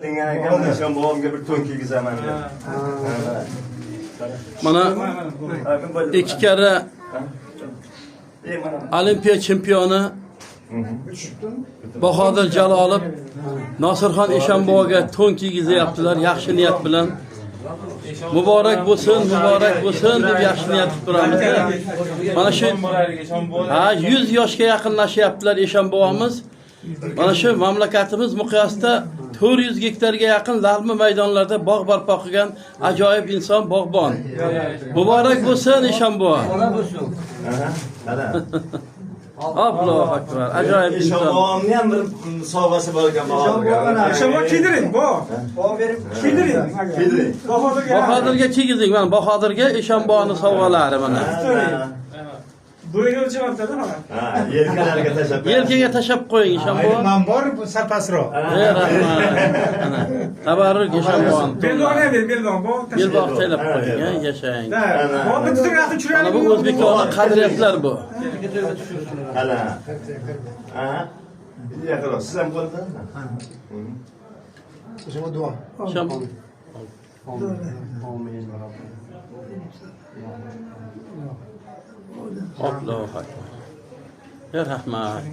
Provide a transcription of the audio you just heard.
Dinleyen akşam babamga bir to'n kiygizaman deb. Mana iki kere Olimpiya chempioni Bahodir Jalolov Nosirxon Eshonboyga to'n kiygizayaptilar yaxshi niyat bilan. Muborak bo'lsin deb yaxshi niyat qilib turamiz. Mana shu 100 yoshga yaqinlashyaptilar Eshonboyimiz. Mana shu mamlakatimiz miqyosida 400 gektarga yaqin lalmi maydonlarda bog' barpo qilgan ajoyib inson bog'bon. Muborak bo'lsin Eshonboy. Allohu akbar. Ajoyib inson. Eshonboyimning ham bir sovg'asi bor ekan Bahodirga. Eshonboy kiydiring, bo. Kiydiring. Bahodirga kiygizing. Mana Bahodirga Eshonboyning sovg'alari mana. Bo'yni o'lchamabdi-da mana. Yelkalariga tashab. Yelkaga tashab qo'ying Eshonboy. Man bor, sarpasroq. Rahmat. Tabarruk Eshonboy. Belbog'ni ber, belbog' bo. Belbog' taylab qo'ying, yashang. Bo, bitta yaxshi tushiradi. Mana bu O'zbekistonning qadriyatlar bu. Hala. Yaqinroq, siz ham qo'ldan. O'shama duo. Allohu akbar. Ya rahmat.